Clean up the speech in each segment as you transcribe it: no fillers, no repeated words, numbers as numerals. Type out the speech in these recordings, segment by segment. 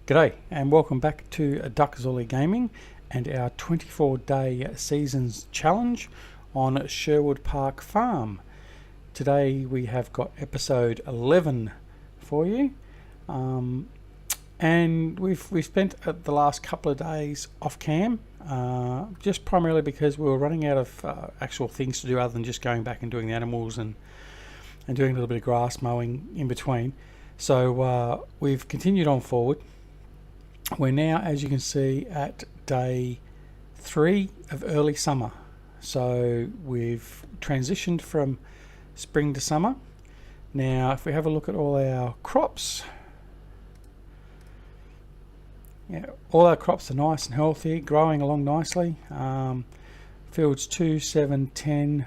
G'day and welcome back to Duckzorly Gaming and our 24-day seasons challenge on Sherwood Park Farm. Today we have got episode 11 for you, and we've spent the last couple of days off cam, just primarily because we were running out of actual things to do other than just going back and doing the animals and doing a little bit of grass mowing in between. So we've continued on forward. We're now, as you can see, at day 3 of early summer. So we've transitioned from spring to summer. Now, if we have a look at all our crops, all our crops are nice and healthy, growing along nicely. Fields 2, 7, 10,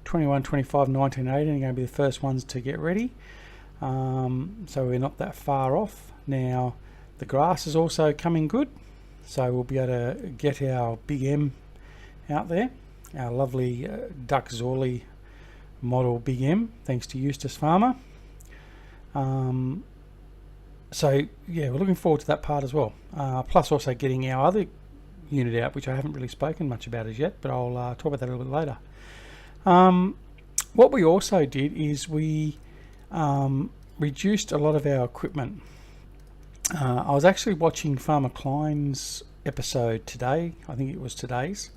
21, 25, 19, 18 are going to be the first ones to get ready. So we're not that far off. Now, the grass is also coming good, so we'll be able to get our Big M out there, our lovely Duckzorly model Big M, thanks to Eustace Pharmer. So yeah, we're looking forward to that part as well. Plus also getting our other unit out, which I haven't really spoken much about as yet, but I'll talk about that a little bit later. What we also did is we reduced a lot of our equipment. I was actually watching Farmer Klein's episode today. I think it was today's.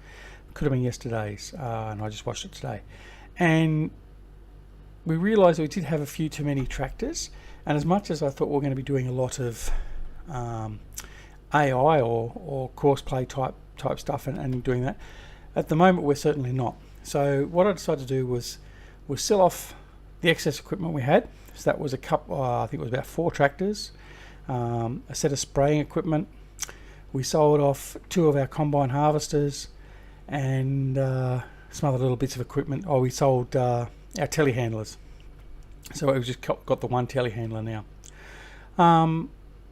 Could have been yesterday's, and I just watched it today. And we realised we did have a few too many tractors. And as much as I thought we were going to be doing a lot of AI or courseplay type stuff and doing that, at the moment we're certainly not. So what I decided to do was sell off the excess equipment we had. So that was a couple, I think it was about 4 tractors. A set of spraying equipment. We sold off 2 of our combine harvesters and some other little bits of equipment. We sold our telehandlers, so we've just got the one telehandler now.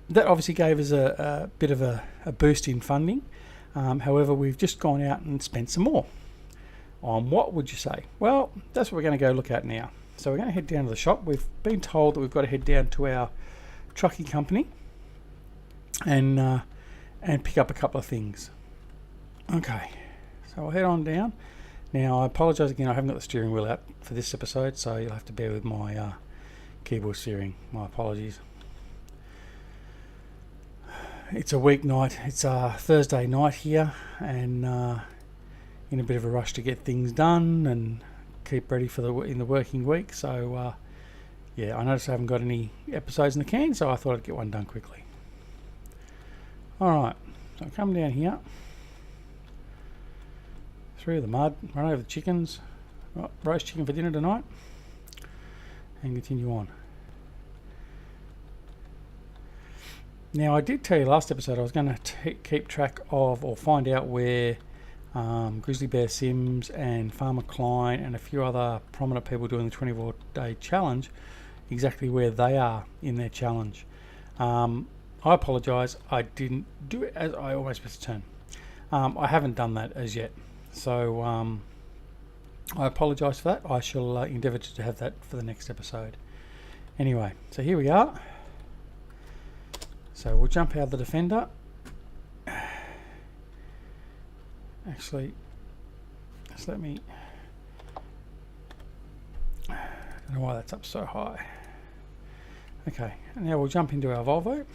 That obviously gave us a bit of a boost in funding. However, we've just gone out and spent some more. On what would you say? Well, that's what we're going to go look at now. So we're going to head down to the shop. We've been told that we've got to head down to our trucking company and pick up a couple of things. Okay, so I'll head on down. Now I apologise again, I haven't got the steering wheel out for this episode, so you'll have to bear with my keyboard steering. My apologies. It's a weeknight, it's a Thursday night here, and in a bit of a rush to get things done and keep ready for in the working week. So yeah, I noticed I haven't got any episodes in the can, so I thought I'd get one done quickly. Alright, so I come down here, through the mud, run over the chickens, roast chicken for dinner tonight, and continue on. Now, I did tell you last episode I was going to keep track of or find out where Grizzly Bear Sims and Farmer Klein and a few other prominent people doing the 24-day challenge, exactly where they are in their challenge. I apologise, I didn't do it as I always supposed to turn. I haven't done that as yet, so I apologise for that. I shall endeavour to have that for the next episode. Anyway, so here we are. So we'll jump out of the Defender. Actually, just let me, I don't know why that's up so high. Okay, and now we'll jump into our Volvo.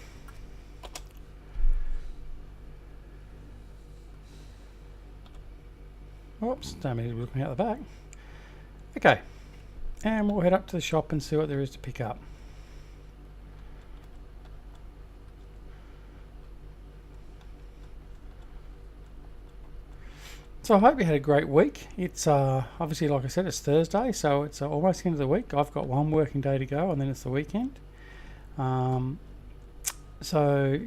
Oops, don't mean to be looking out the back. Okay, and we'll head up to the shop and see what there is to pick up. So I hope you had a great week. It's obviously, like I said, it's Thursday, so it's almost the end of the week. I've got one working day to go, and then it's the weekend. So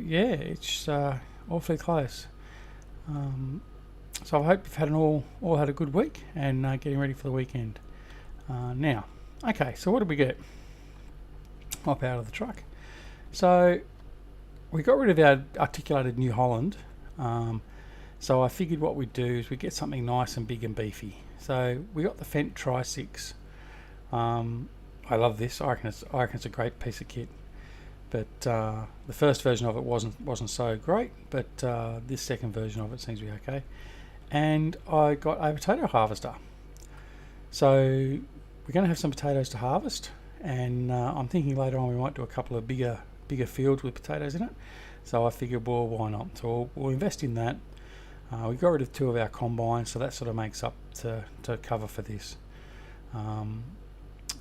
yeah, it's awfully close. So I hope you've had all had a good week and getting ready for the weekend. Now, okay, so what did we get? Hop out of the truck. So we got rid of our articulated New Holland. So I figured what we'd do is we'd get something nice and big and beefy. So we got the Fendt Tri-6. I love this. I reckon it's a great piece of kit. but the first version of it wasn't so great, but this second version of it seems to be okay. And I got a potato harvester, so we're going to have some potatoes to harvest, and I'm thinking later on we might do a couple of bigger fields with potatoes in it. So I figured, well, why not? So we'll invest in that. We got rid of 2 of our combines, so that sort of makes up to cover for this.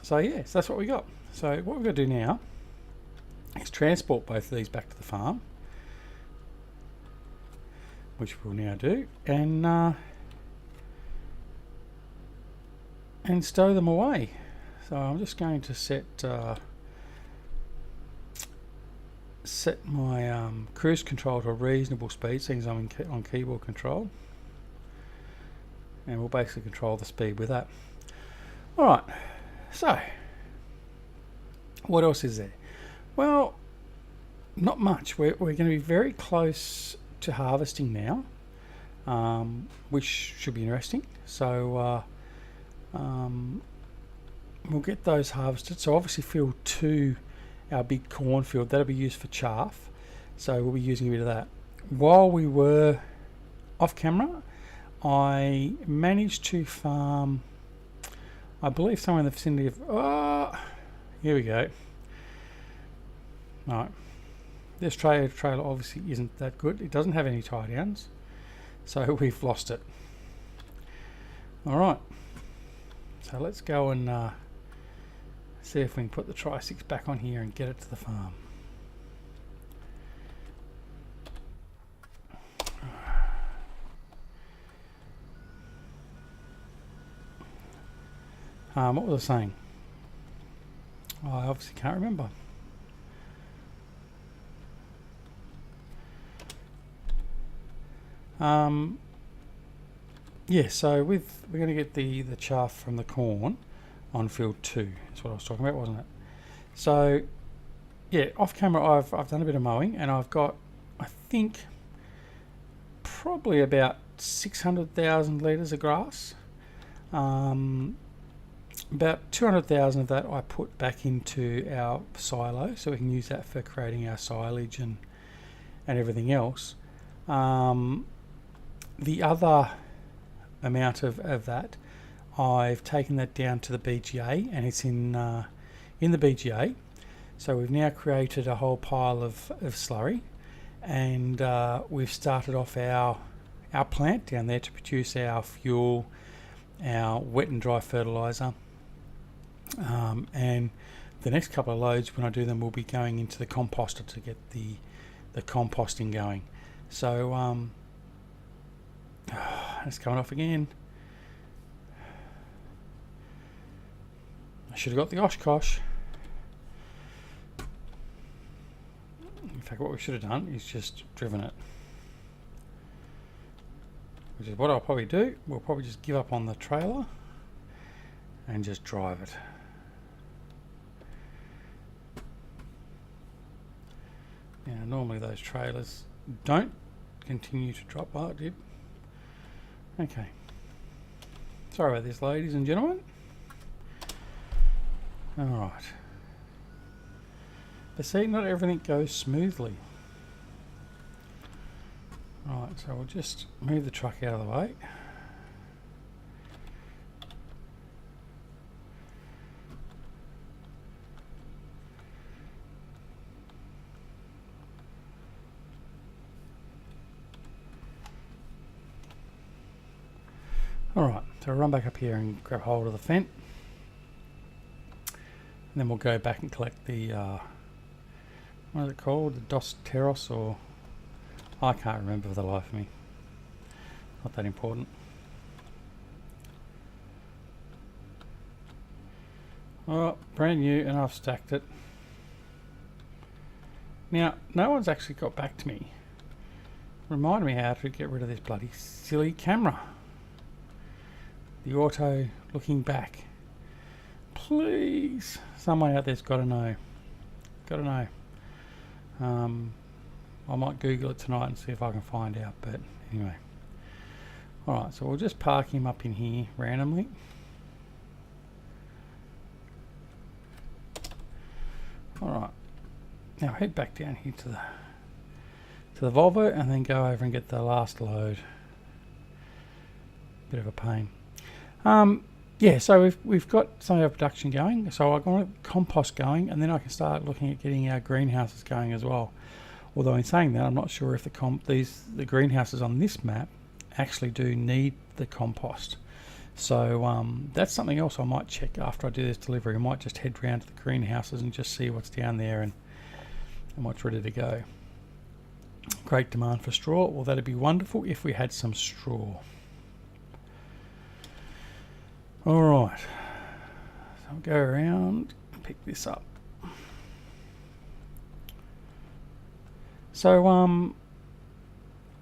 So yeah, so that's what we got. So what we're going to do now is transport both of these back to the farm, which we'll now do, and stow them away. So I'm just going to set my cruise control to a reasonable speed, seeing as I'm on keyboard control, and we'll basically control the speed with that. Alright, so what else is there? Well, not much. We're going to be very close to harvesting now, which should be interesting. So we'll get those harvested. So obviously field 2, our big cornfield, that'll be used for chaff, so we'll be using a bit of that. While we were off camera, I managed to farm, I believe, somewhere in the vicinity of, here we go. Right, this trailer obviously isn't that good. It doesn't have any tie downs, so we've lost it. Alright, so let's go and see if we can put the Tri-6 back on here and get it to the farm. What was I saying? I obviously can't remember. Yeah, so we're going to get the chaff from the corn on field 2. That's what I was talking about, wasn't it? So yeah, off camera I've done a bit of mowing, and I've got, I think, probably about 600,000 litres of grass. About 200,000 of that I put back into our silo, so we can use that for creating our silage and everything else. The other amount of that, I've taken that down to the BGA, and it's in the BGA. So we've now created a whole pile of slurry, and we've started off our plant down there to produce our fuel, our wet and dry fertilizer, and the next couple of loads, when I do them, will be going into the composter to get the composting going. So it's coming off again. I should have got the Oshkosh. In fact, what we should have done is just driven it, which is what I'll probably do. We'll probably just give up on the trailer and just drive it. Now, normally those trailers don't continue to drop. Oh, it did. Okay. Sorry about this, ladies and gentlemen. Alright. But see, not everything goes smoothly. Right, so we'll just move the truck out of the way. Alright, so we'll run back up here and grab hold of the fence. And then we'll go back and collect the, what is it called? The Dos Terros, or I can't remember for the life of me. Not that important. Alright, brand new, and I've stacked it. Now, no one's actually got back to me. Remind me how to get rid of this bloody silly camera. The auto looking back. Please, someone out there's got to know. Got to know. I might Google it tonight and see if I can find out. But anyway, all right. So we'll just park him up in here randomly. All right. Now head back down here to the Volvo and then go over and get the last load. Bit of a pain. Yeah, so we've got some of our production going. So I want compost going, and then I can start looking at getting our greenhouses going as well. Although in saying that, I'm not sure if the greenhouses on this map actually do need the compost. So that's something else I might check after I do this delivery. I might just head round to the greenhouses and just see what's down there and what's ready to go. Great demand for straw. Well, that'd be wonderful if we had some straw. All right, so I'll go around and pick this up. So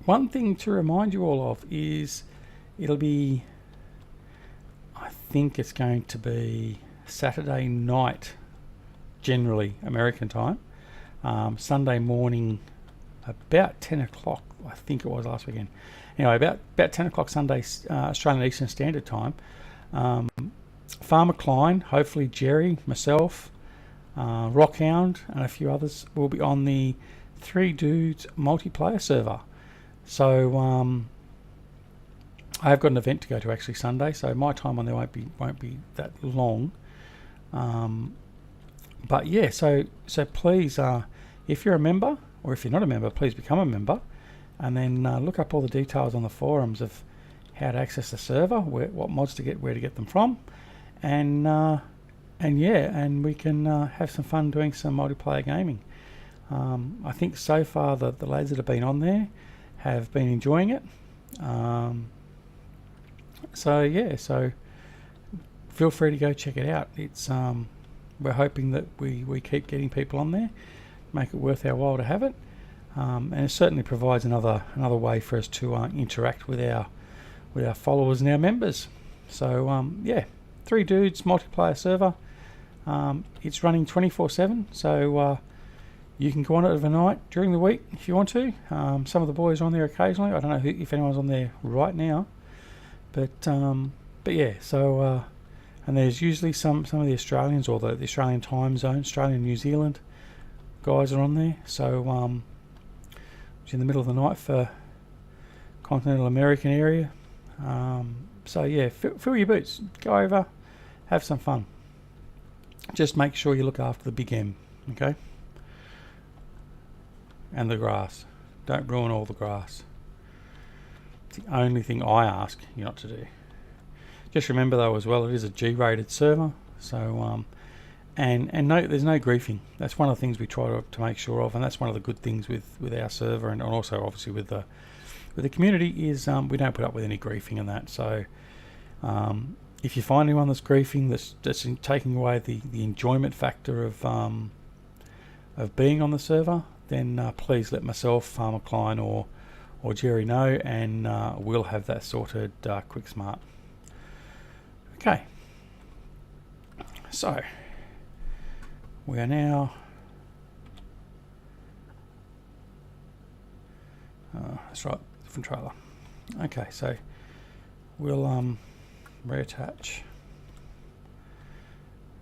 one thing to remind you all of is it'll be, I think it's going to be Saturday night, generally American time, Sunday morning about 10 o'clock, I think it was last weekend. Anyway, about 10 o'clock Sunday, Australian Eastern Standard Time, Farmer Klein, hopefully Jerry, myself, Rockhound and a few others will be on the Three Dudes multiplayer server. So I've got an event to go to actually Sunday, so my time on there won't be that long. But yeah, so please, if you're a member or if you're not a member, please become a member, and then look up all the details on the forums of how to access the server, what mods to get, where to get them from, and yeah, and we can have some fun doing some multiplayer gaming. I think so far the lads that have been on there have been enjoying it. So yeah, so feel free to go check it out. It's we're hoping that we keep getting people on there, make it worth our while to have it, and it certainly provides another way for us to interact with our followers and our members. So yeah, Three Dudes multiplayer server. It's running 24/7, so you can go on it overnight during the week if you want to. Some of the boys are on there occasionally. I don't know if anyone's on there right now, but yeah. So and there's usually some of the Australians or the Australian time zone, Australian New Zealand guys are on there. So it's in the middle of the night for continental American area. So yeah, fill your boots, go over, have some fun. Just make sure you look after the big M, okay? And the grass. Don't ruin all the grass. It's the only thing I ask you not to do. Just remember though as well, it is a G-rated server, so and no, there's no griefing. That's one of the things we try to make sure of, and that's one of the good things with our server, and also obviously with the community is we don't put up with any griefing and that. So if you find anyone that's griefing, that's taking away the enjoyment factor of being on the server, then please let myself, Farmer Klein, or Jerry know, and we'll have that sorted quick smart. Okay, so we are now that's right, different trailer. Okay, so we'll reattach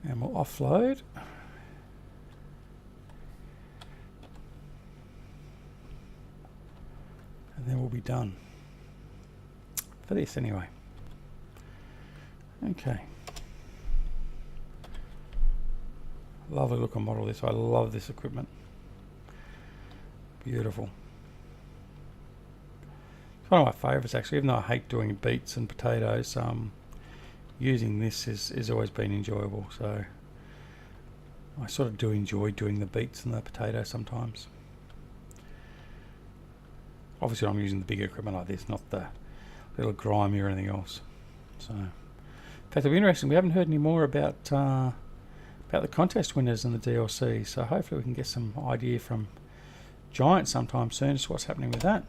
and we'll offload. And then we'll be done for this anyway. Okay. Lovely looking model this. I love this equipment. Beautiful. It's one of my favourites actually, even though I hate doing beets and potatoes. Using this is always been enjoyable. So I sort of do enjoy doing the beets and the potatoes sometimes. Obviously I'm using the bigger equipment like this, not the little grimy or anything else. So, in fact, it'll be interesting. We haven't heard any more about the contest winners and the DLC. So hopefully we can get some idea from Giant sometime soon as to what's happening with that.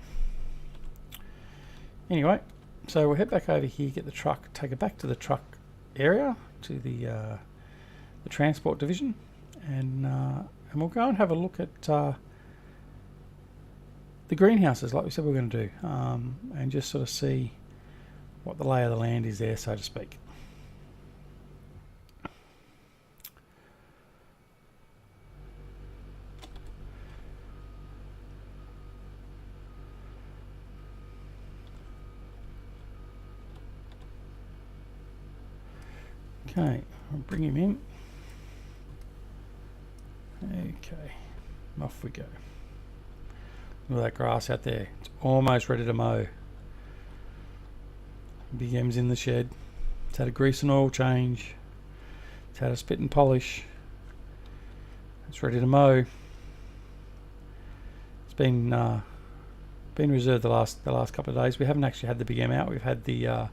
Anyway, so we'll head back over here, get the truck, take it back to the truck area, to the transport division, and we'll go and have a look at the greenhouses, like we said we were going to do, and just sort of see what the lay of the land is there, so to speak. Okay, I'll bring him in. Okay, off we go. Look at that grass out there. It's almost ready to mow. Big M's in the shed. It's had a grease and oil change. It's had a spit and polish. It's ready to mow. It's been reserved the last couple of days. We haven't actually had the Big M out. We've had the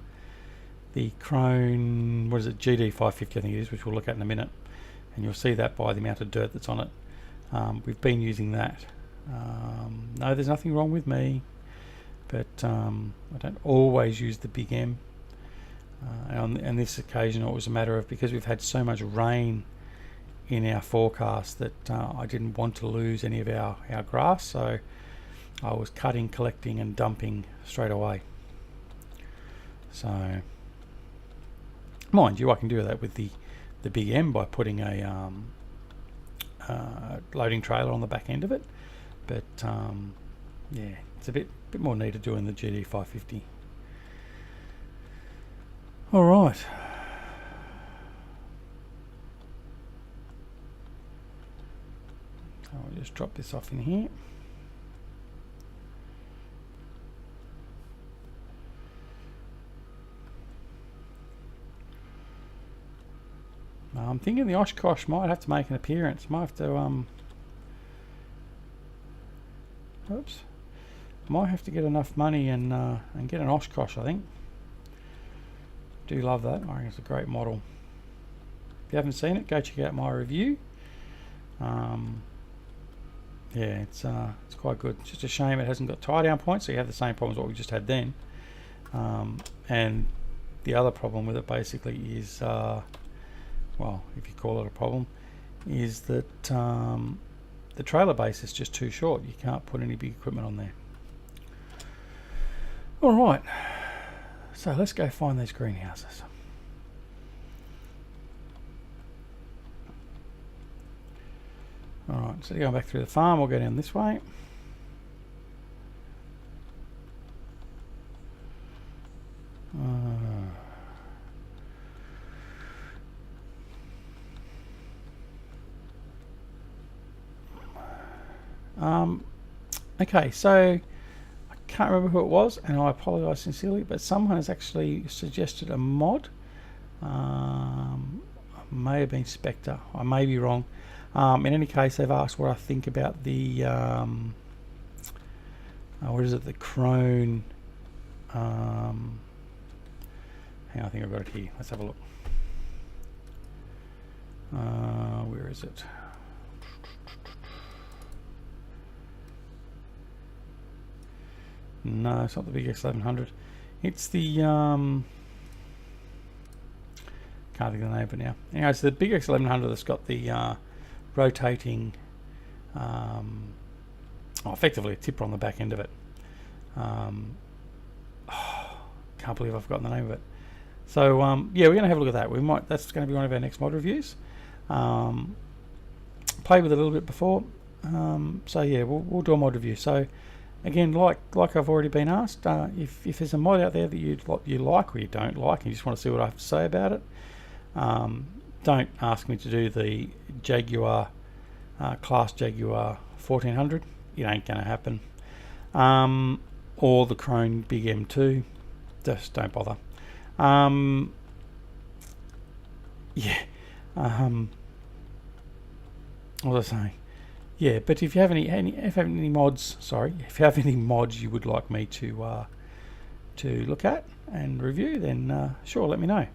Krone, what is it, GD550 I think it is, which we'll look at in a minute, and you'll see that by the amount of dirt that's on it. We've been using that. No, there's nothing wrong with me, but I don't always use the Big M. On this occasion it was a matter of, because we've had so much rain in our forecast, that I didn't want to lose any of our grass, so I was cutting, collecting and dumping straight away. So mind you, I can do that with the Big M by putting a loading trailer on the back end of it, but yeah, it's a bit more needed doing the GD550. All right. So I'll just drop this off in here. I'm thinking the Oshkosh might have to make an appearance. Might have to might have to get enough money and get an Oshkosh, I think. Do love that. I think it's a great model. If you haven't seen it, go check out my review. Yeah, it's quite good. It's just a shame it hasn't got tie down points, so you have the same problems what we just had then. And the other problem with it basically is, well, if you call it a problem, is that the trailer base is just too short. You can't put any big equipment on there. All right, so let's go find these greenhouses. All right, so going back through the farm, we'll go down this way. Okay, so I can't remember who it was, and I apologise sincerely, but someone has actually suggested a mod. May have been Spectre. I may be wrong. In any case, they've asked what I think about the what is it? The Krone. Hang on, I think I've got it here. Let's have a look. Where is it? No, it's not the big X1100. It's the can't think of the name of it now. Anyway, it's the big X1100 that's got the rotating, effectively a tipper on the back end of it. Can't believe I've forgotten the name of it. So yeah, we're going to have a look at that. That's going to be one of our next mod reviews. Played with it a little bit before, so yeah, we'll do a mod review. So again, like I've already been asked, if there's a mod out there that you like or you don't like, and you just want to see what I have to say about it, don't ask me to do the Jaguar, Class Jaguar 1400. It ain't going to happen. Or the Krone Big M2. Just don't bother. Yeah. What was I saying? Yeah, but if you have any mods, if you have any mods you would like me to look at and review, then sure, let me know.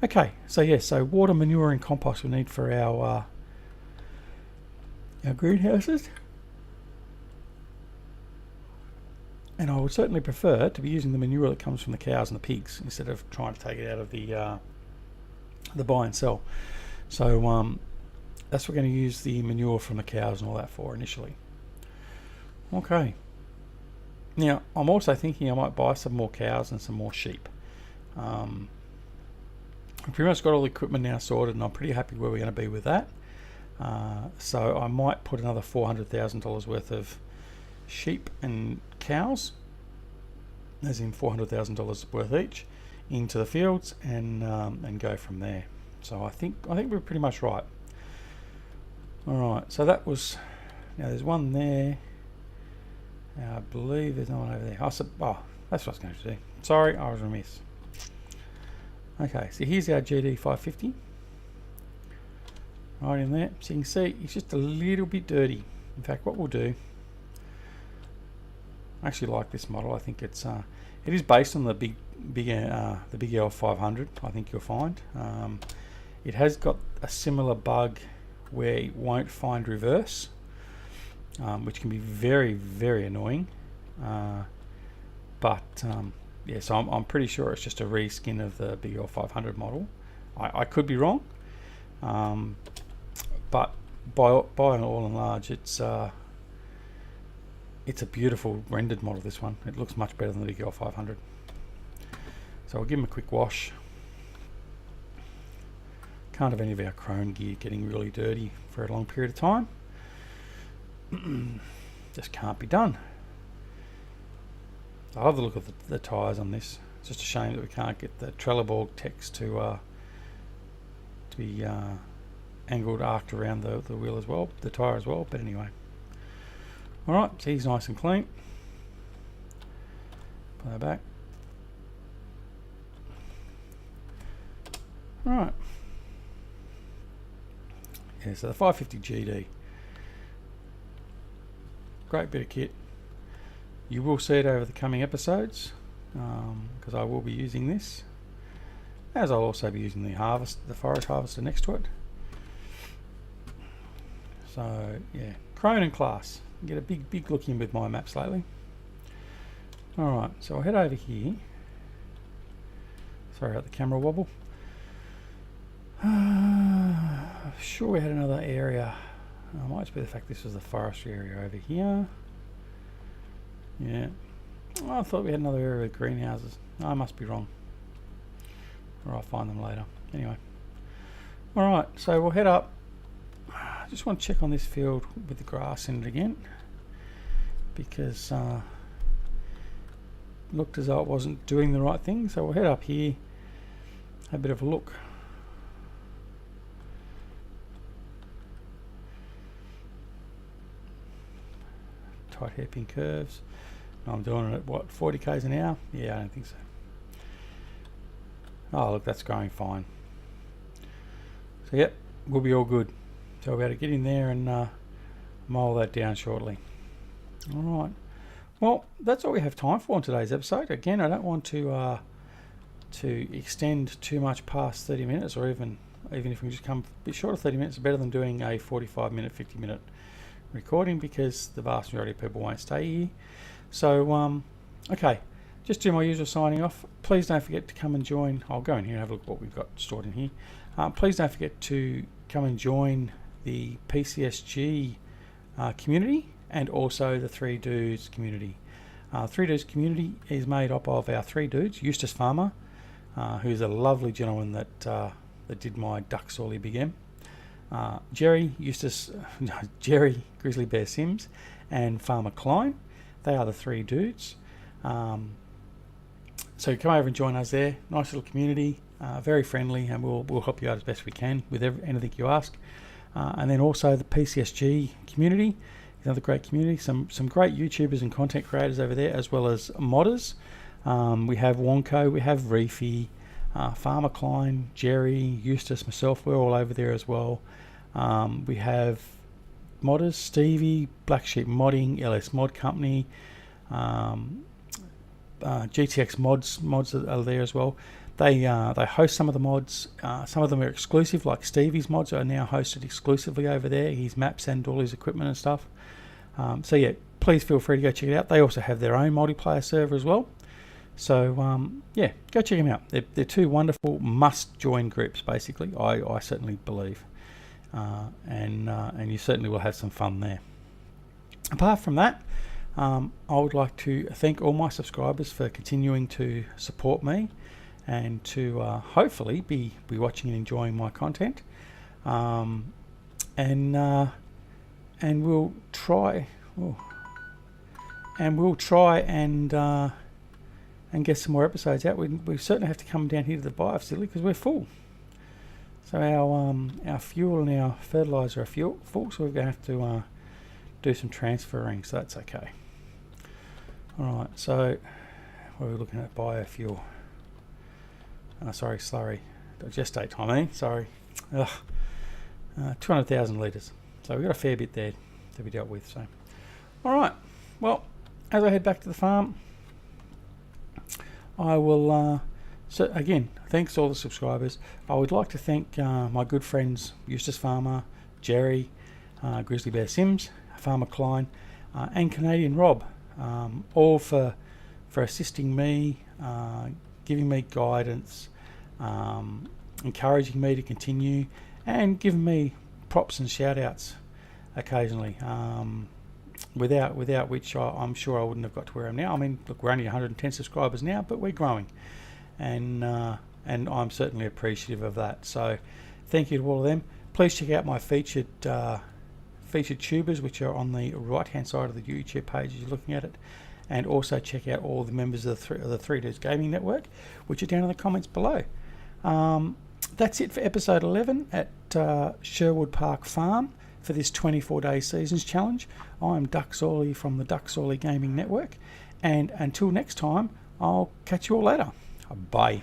Okay, so yeah, so water, manure, and compost we need for our greenhouses, and I would certainly prefer to be using the manure that comes from the cows and the pigs instead of trying to take it out of the buy and sell. So that's what we're going to use the manure from the cows and all that for initially. Okay. Now, I'm also thinking I might buy some more cows and some more sheep. I've pretty much got all the equipment now sorted, and I'm pretty happy where we're going to be with that. So I might put another $400,000 worth of sheep and cows, as in $400,000 worth each, into the fields and go from there. So I think we're pretty much right. Alright, so that was, now there's one there. I believe there's no one over there. Oh, that's what I was going to do. Sorry, I was remiss. Okay, so here's our GD 550. Right in there. So you can see it's just a little bit dirty. In fact, what we'll do, I actually like this model. I think it is based on the big L500. I think you'll find it has got a similar bug where it won't find reverse, which can be very, very annoying. Yeah, so I'm pretty sure it's just a reskin of the big L500 model. I could be wrong, but by and all and large, it's a beautiful rendered model. This one, it looks much better than the big L500. So I'll give them a quick wash. Can't have any of our chrome gear getting really dirty for a long period of time. Just can't be done. I love the look of the tyres on this. It's just a shame that we can't get the Trelleborg text to be angled, arced around the wheel as well, the tyre as well. But anyway, all right. So he's nice and clean. Put that back. All right. Yeah. So the 550 GD, great bit of kit. You will see it over the coming episodes because I will be using this, as I'll also be using the forage harvester next to it. So yeah, Crone and class. Get a big look in with my maps lately. Alright, so I'll head over here. Sorry about the camera wobble. Sure we had another area. It might just be the fact this was the forestry area over here. Yeah, well, I thought we had another area with greenhouses. No, I must be wrong, or I'll find them later. Anyway, alright, so we'll head up. I just want to check on this field with the grass in it again, because looked as though it wasn't doing the right thing. So we'll head up here, have a bit of a look. Tight hairpin curves. I'm doing it at what, 40 k's an hour? Yeah, I don't think so. Oh look, that's going fine. So yep, we'll be all good. So we'll be able to get in there and mow that down shortly. Alright, well that's all we have time for on today's episode. Again, I don't want to extend too much past 30 minutes, or even if we can just come a bit short of 30 minutes, better than doing a 45-minute, 50-minute recording, because the vast majority of people won't stay here. So okay, just do my usual signing off. Please don't forget to come and join. I'll go in here and have a look at what we've got stored in here. Please don't forget to come and join the PCSG community, and also the Three Dudes community. Three Dudes community is made up of our three dudes: Eustace Pharmer, who's a lovely gentleman that did my Duckzorly Big M, Jerry Grizzly Bear Sims, and Farmer Klein. They are the three dudes. So come over and join us there. Nice little community, very friendly, and we'll help you out as best we can with anything you ask. And then also the PCSG community, another great community. Some great YouTubers and content creators over there, as well as modders. We have Wonko, we have Reefy, Farmer Klein, Jerry, Eustace, myself. We're all over there as well. We have modders: Stevie, Black Sheep Modding, LS Mod Company, GTX mods are there as well. They host some of the mods. Some of them are exclusive, like Stevie's mods are now hosted exclusively over there. His maps and all his equipment and stuff. So yeah, please feel free to go check it out. They also have their own multiplayer server as well. So yeah, go check them out. They're two wonderful must-join groups, basically. I certainly believe, and you certainly will have some fun there. Apart from that, I would like to thank all my subscribers for continuing to support me, and to hopefully be watching and enjoying my content. And we'll try. And get some more episodes out. We certainly have to come down here to the bio facility because we're full. So our fuel and our fertiliser are full, so we're going to have to do some transferring, so that's okay. Alright, so what are we looking at? Biofuel. Sorry, slurry. Gestate time, I mean, sorry. 200,000 litres. So we've got a fair bit there to be dealt with. So, alright, well, as I head back to the farm, I will, so again, thanks to all the subscribers. I would like to thank my good friends Eustace Pharmer, Jerry, Grizzly Bear Sims, Farmer Klein, and Canadian Rob, all for assisting me, giving me guidance, encouraging me to continue, and giving me props and shout outs occasionally, without which I'm sure I wouldn't have got to where I am now. I mean, look, we're only 110 subscribers now, but we're growing, and I'm certainly appreciative of that. So thank you to all of them. Please check out my featured tubers, which are on the right hand side of the YouTube page as you're looking at it, and also check out all the members of the Three Dudes Gaming Network, which are down in the comments below. That's it for episode 11 at Sherwood Park Farm for this 24-day seasons challenge. I'm Duckzorly from the Duckzorly Gaming Network, and until next time, I'll catch you all later. Bye.